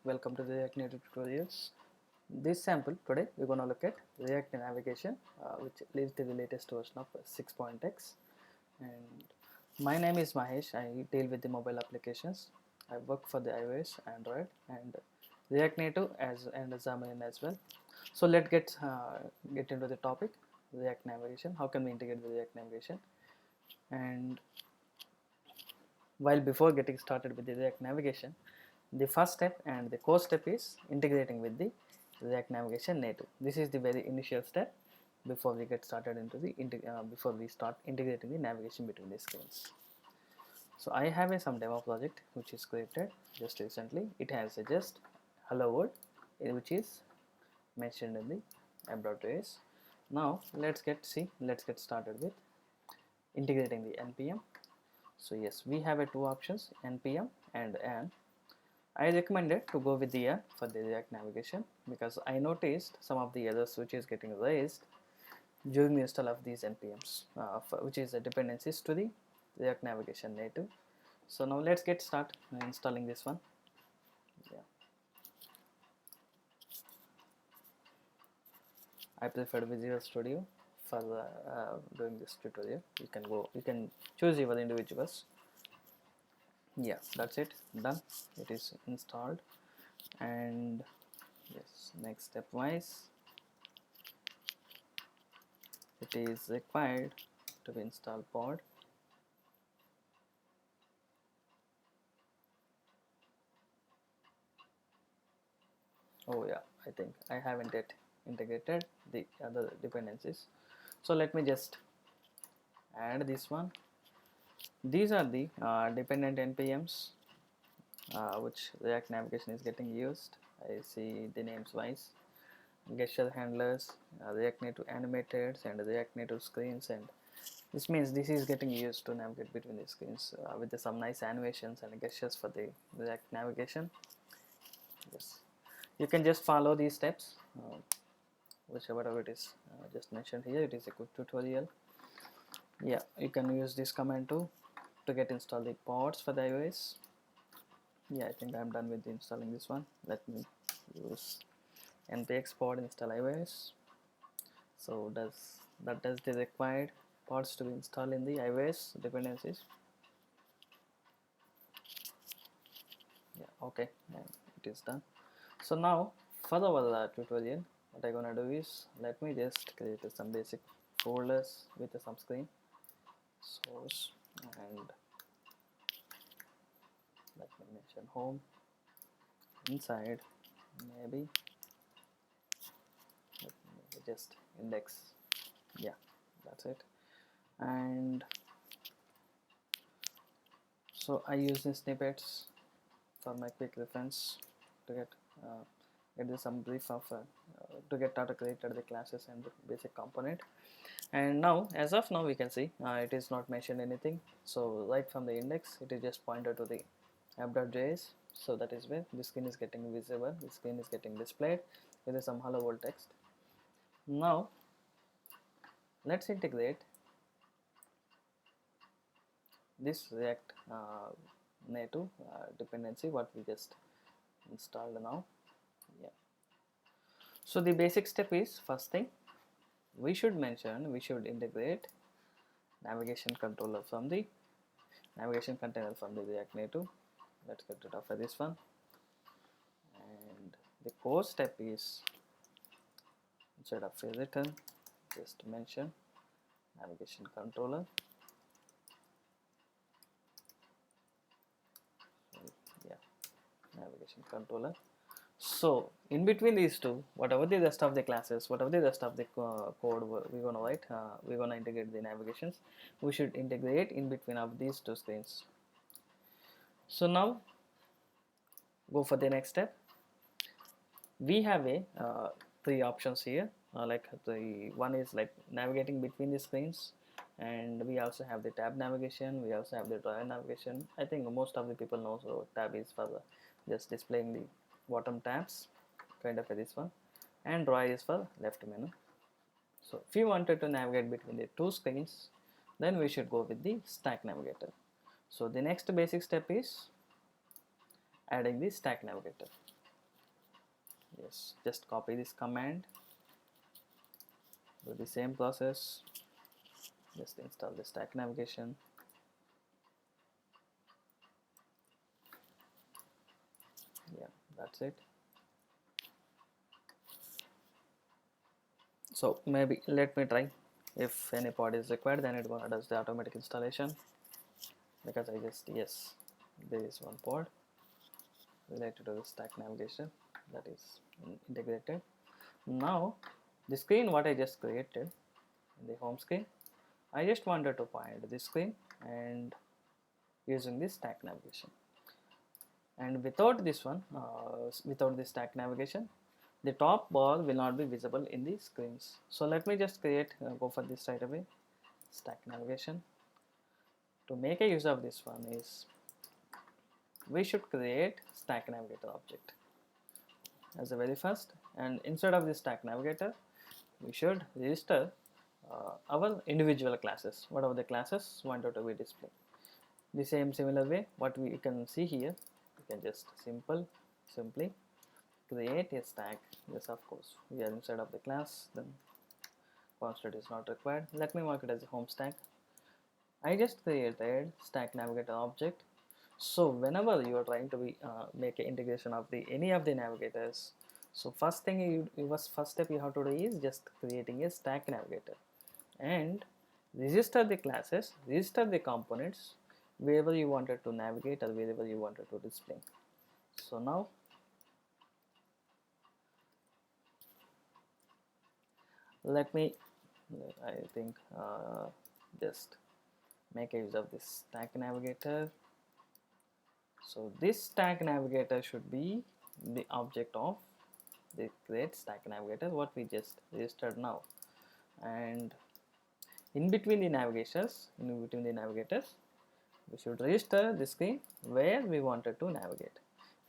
welcome to the React Native tutorials. This sample today we're going to look at React Navigation which is the latest version of 6.x, and my name is Mahesh. I deal with the mobile applications. I work for the iOS, Android and React Native and Xamarin as well. So let's get into the topic, React Navigation. How can we integrate the React Navigation? And while before getting started with the React Navigation, the first step and the core step is integrating with the React Navigation native. This is the very initial step before we get started into the before we start integrating the navigation between the screens. So I have some demo project which is created just recently. It has a just hello world which is mentioned in the app.js. Now let's get started with integrating the npm. So yes, we have two options, npm and an. I recommended to go with the N for the React Navigation because I noticed some of the errors which is getting raised during the install of these npms, which is the dependencies to the React Navigation native. So now let's get started installing this one. Yeah, I preferred Visual Studio for doing this tutorial. You can choose your individuals. Yeah, that's it, done. It is installed, and yes, next step wise, it is required to install pod. Oh yeah, I think I haven't yet integrated the other dependencies, so let me just add this one. These are the dependent npms which React Navigation is getting used. I see the names wise: gesture handlers, React Native animateds, and React Native screens. And this means this is getting used to navigate between the screens with some nice animations and gestures for the React Navigation. Yes, you can just follow these steps, whichever it is just mentioned here. It is a good tutorial. Yeah, you can use this command to get install the pods for the iOS. Yeah, I think I'm done with installing this one. Let me use npx pod install iOS. So does the required pods to be installed in the iOS dependencies. Yeah, okay, and it is done. So now for our tutorial, what I'm gonna do is, let me just create some basic folders with some screen source, and let me mention home. Inside maybe just index. Yeah, that's it. And so I use the snippets for my quick reference to get some brief of to get auto created the classes and the basic component. And now, as of now, we can see it is not mentioned anything. So right from the index, it is just pointed to the app.js. So that is where the screen is getting visible, the screen is getting displayed with some hello world text. Now let's integrate this React native dependency what we just installed now. Yeah, so the basic step is, first thing we should integrate navigation controller from the navigation container from the React native. Let's get rid of this one. And the core step is, instead of a return, just mention navigation controller. So, yeah, navigation controller. So in between these two, whatever the rest of the classes, whatever the rest of the code we're gonna write, we're gonna integrate the navigations. We should integrate in between of these two screens. So now go for the next step. We have a three options here. Like the one is like navigating between the screens, and we also have the tab navigation. We also have the drawer navigation. I think most of the people know. So tab is for just displaying the bottom tabs, kind of this one, and drawer is for left menu. So if you wanted to navigate between the two screens, then we should go with the stack navigator. So the next basic step is adding the stack navigator. Yes, just copy this command, do the same process, just install the stack navigation. Yeah, that's it. So maybe let me try. If any pod is required, then it gonna does the automatic installation, because I just, yes, there is one pod related to the stack navigation that is integrated. Now the screen what I just created in the home screen, I just wanted to point this screen and using this stack navigation, and without this one, without this stack navigation, the top bar will not be visible in the screens. So let me just create, go for this right away, stack navigation. To make a use of this one is, we should create stack navigator object as the very first, and instead of this stack navigator we should register our individual classes, whatever the classes wanted to be displayed. The same similar way, what we can see here, you can just simply create a stack. Yes, of course, we are inside of the class, then constant is not required. Let me mark it as a home stack. I just created stack navigator object. So whenever you are trying to make an integration of the any of the navigators, so first thing first step you have to do is just creating a stack navigator, and register the classes, register the components wherever you wanted to navigate or wherever you wanted to display. So now let me, I think, just make a use of this stack navigator. So this stack navigator should be the object of the create stack navigator what we just registered now, and in between the navigators, we should register the screen where we wanted to navigate.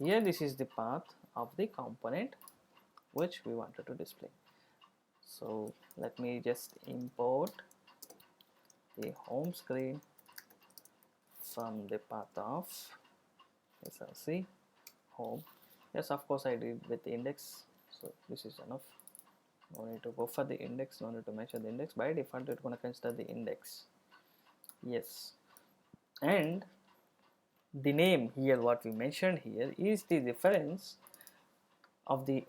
Here this is the path of the component which we wanted to display. So let me just import the home screen from the path of src home. Yes, of course I did with the index, so this is enough. No need to go for the index, no need to mention the index. By default it's going to consider the index. Yes, and the name here what we mentioned here is the reference of the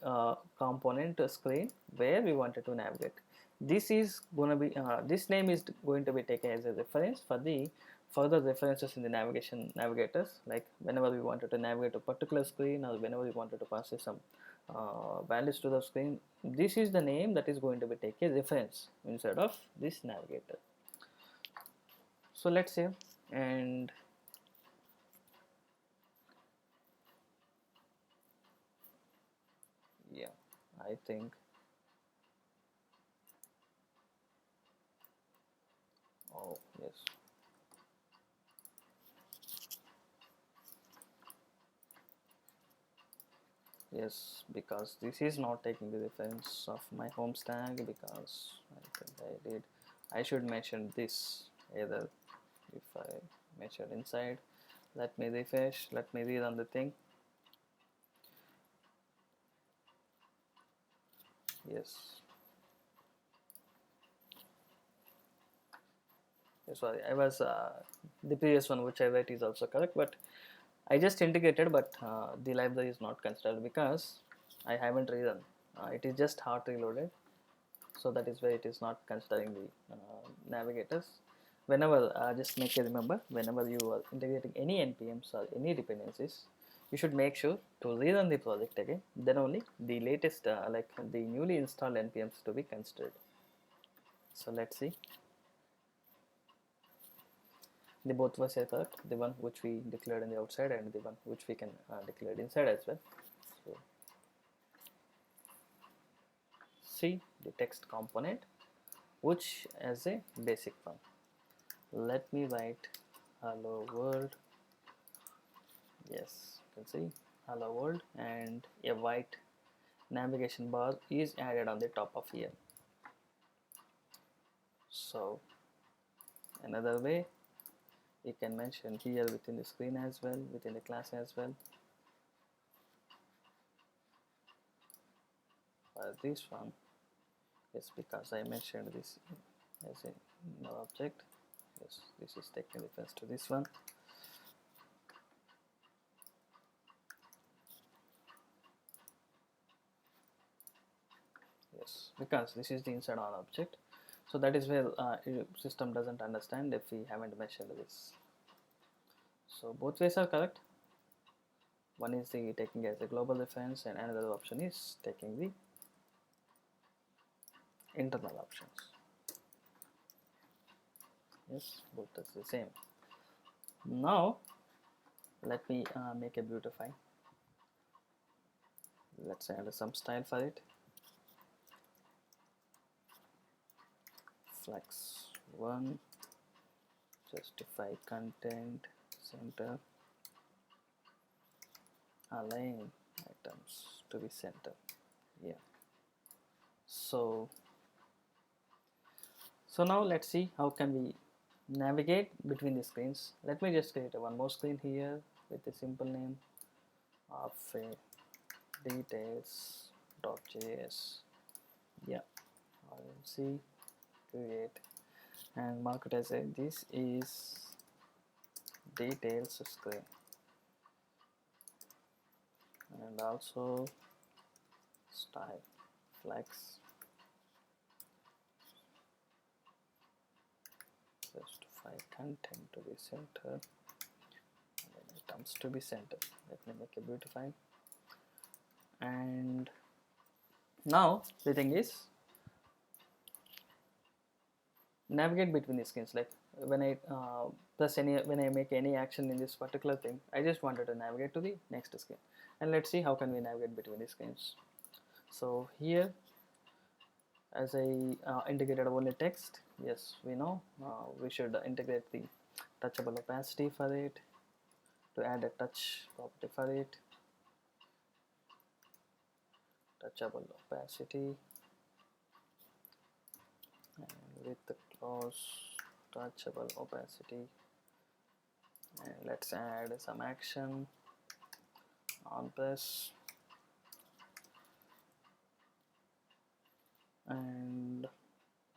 component screen where we wanted to navigate. This is going to be this name is going to be taken as a reference for the further references in the navigators, like whenever we wanted to navigate a particular screen or whenever we wanted to pass some values to the screen, this is the name that is going to be taken as reference inside of this navigator. So let's say, and yeah, I think, oh yes, yes, because this is not taking the reference of my home stack, because I think I should mention this either. If I mention inside, let me refresh, let me rerun the thing. Yes, sorry, I was the previous one which I write is also correct, but I just integrated, but the library is not considered because I haven't rerun. It is just hard reloaded, so that is why it is not considering the navigators. Whenever, just make a remember, whenever you are integrating any npms or any dependencies, you should make sure to rerun the project again, then only the latest like the newly installed npms to be considered. So let's see, the both was correct, the one which we declared in the outside and the one which we can declare inside as well. So see the text component which as a basic one. Let me write hello world. Yes, you can see hello world, and a white navigation bar is added on the top of here. So another way you can mention here within the screen as well, within the class as well. for this one is because I mentioned this as a no object. Yes, this is taking reference to this one. Yes, because this is the inside on object, so that is where system doesn't understand if we haven't mentioned this. So both ways are correct. One is the taking as a global reference, and another option is taking the internal options. Yes, both are the same. Now let me make a beautify. Let's add some style for it. Flex 1, justify content, center, align items to be center. Yeah. So now let's see how can we navigate between the screens. Let me just create one more screen here with a simple name of details.js. Yeah, I'll see, create, and mark it as a this is details screen, and also style flex justify content to be center and items to be center. Let me make a beautify. And now the thing is navigate between the screens. Like when I when I make any action in this particular thing, I just wanted to navigate to the next screen. And let's see how can we navigate between the screens. So here, as I integrated only text, yes, we know we should integrate the touchable opacity for it, to add a touch property for it, touchable opacity, and with the close touchable opacity, and let's add some action on press, and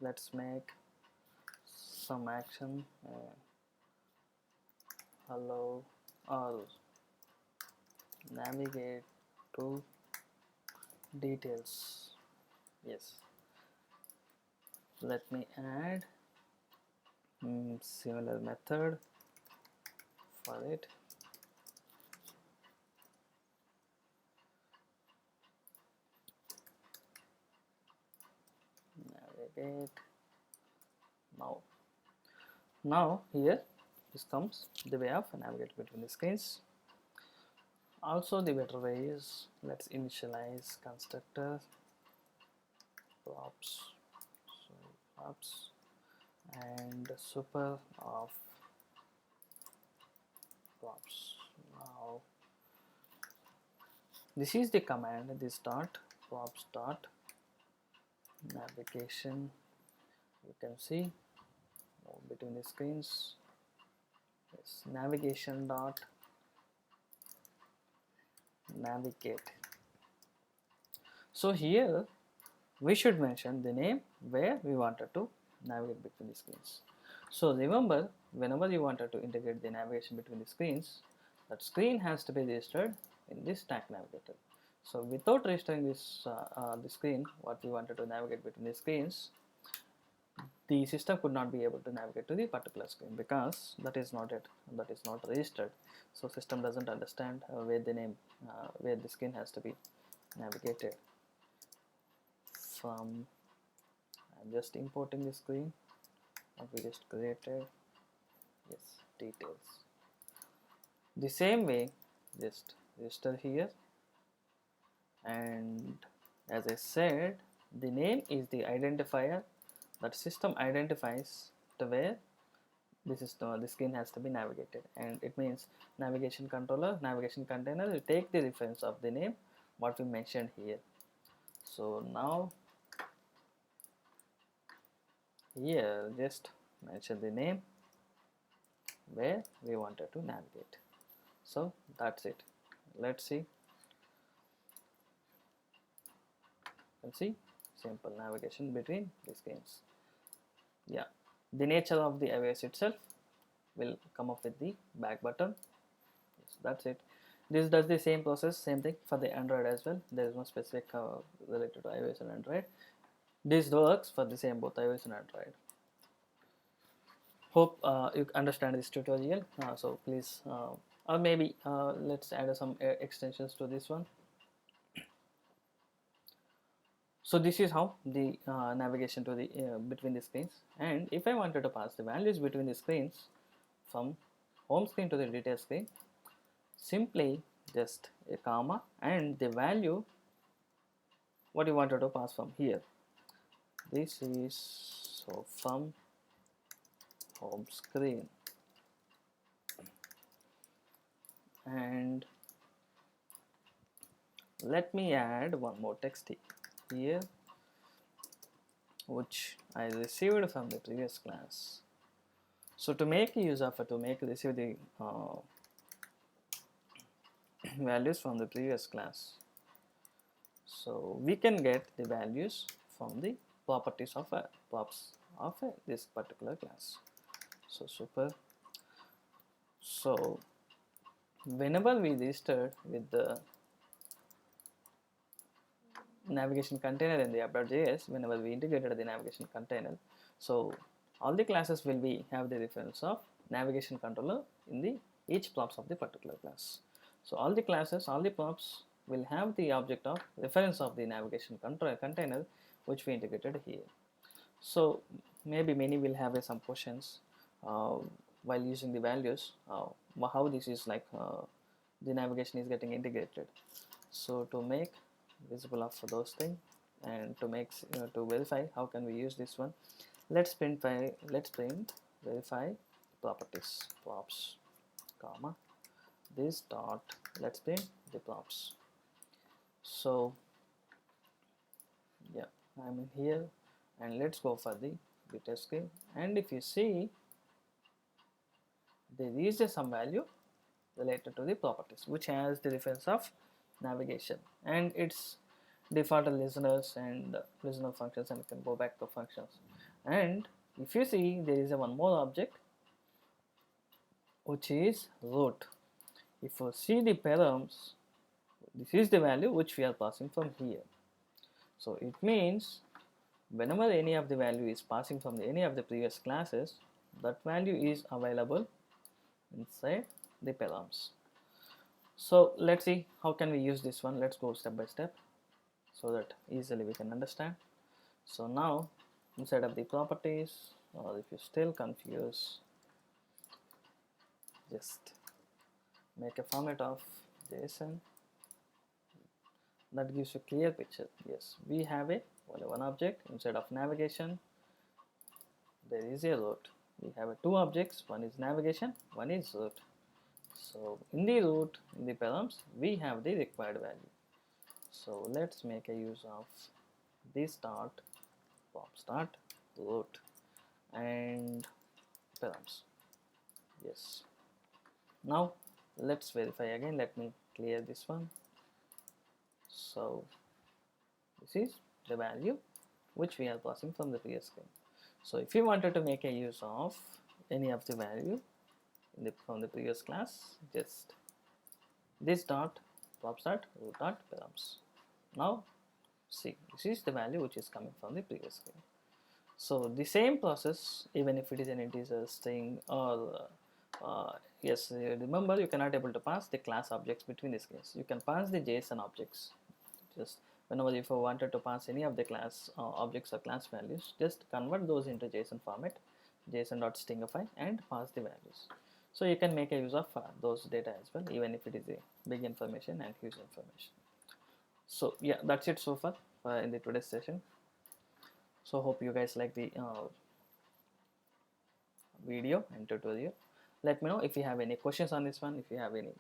let's make some action hello or navigate to details. Yes, let me add similar method for it. Navigate. Now here this comes the way of navigate between the screens. Also the better way is, let's initialize constructor props, and super of props. Now this is the command, this dot props dot navigation. You can see between the screens, yes, navigation dot navigate. So here we should mention the name where we wanted to navigate between the screens. So remember, whenever you wanted to integrate the navigation between the screens, that screen has to be registered in this stack navigator. So without registering this the screen what we wanted to navigate between the screens, the system could not be able to navigate to the particular screen because that is not registered. So system doesn't understand where the name where the screen has to be navigated from. I'm just importing the screen that we just created. Yes, details. The same way, just register here, and as I said, the name is the identifier that system identifies to where the screen has to be navigated, and it means navigation controller, navigation container will take the reference of the name what we mentioned here. So now here just mention the name where we wanted to navigate. So that's it. Let's see can see simple navigation between the screens. Yeah, the nature of the iOS itself will come up with the back button. Yes, that's it. This does the same process, same thing for the Android as well. There is no specific related to iOS and Android. This works for the same both iOS and Android. Hope you understand this tutorial. So please, or maybe let's add some extensions to this one. So this is how the navigation to the between the screens. And if I wanted to pass the values between the screens from home screen to the detail screen, simply just a comma and the value what you wanted to pass from here. This is so from home screen, and let me add one more text here which I received from the previous class. So to make use of it, to make receive the values from the previous class, so we can get the values from the properties of props of this particular class. So super. So whenever we registered with the navigation container in the app.js, whenever we integrated the navigation container, so all the classes will be have the reference of navigation controller in the each props of the particular class. So all the classes, all the props will have the object of reference of the navigation container which we integrated here. So maybe many will have some questions while using the values, how this is like the navigation is getting integrated. So to make visible of those things and to make to verify how can we use this one, let's print verify properties props comma this dot, let's print the props. So yeah, I'm in here and let's go for the detail screen, and if you see there is some value related to the properties which has the reference of navigation and its default listeners and listener functions, and you can go back to functions. And if you see there is one more object which is root. If you see the params, this is the value which we are passing from here. So it means whenever any of the value is passing from any of the previous classes, that value is available inside the params. So let's see how can we use this one. Let's go step by step so that easily we can understand. So now inside of the properties, or if you're still confused, just make a format of JSON that gives you a clear picture. Yes, we have only one object inside of navigation. There is a root. We have two objects, one is navigation, one is root. So in the root, in the params, we have the required value. So let's make a use of this dot props dot root and params. Yes. Now let's verify again. Let me clear this one. So this is the value which we are passing from the previous screen. So if you wanted to make a use of any of the value from the previous class, just this dot props dot root dot params. Now see, this is the value which is coming from the previous screen. So the same process, even if it is an integer string or yes, remember you cannot able to pass the class objects between the screens. You can pass the JSON objects. Just whenever if you wanted to pass any of the class objects or class values, just convert those into JSON format, JSON.stringify, and pass the values. So you can make a use of those data as well, even if it is a big information and huge information. So yeah, that's it so far in the today's session. So hope you guys like the video and tutorial. Let me know if you have any questions on this one. If you have any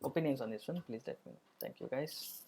opinions on this one, please let me know. Thank you guys.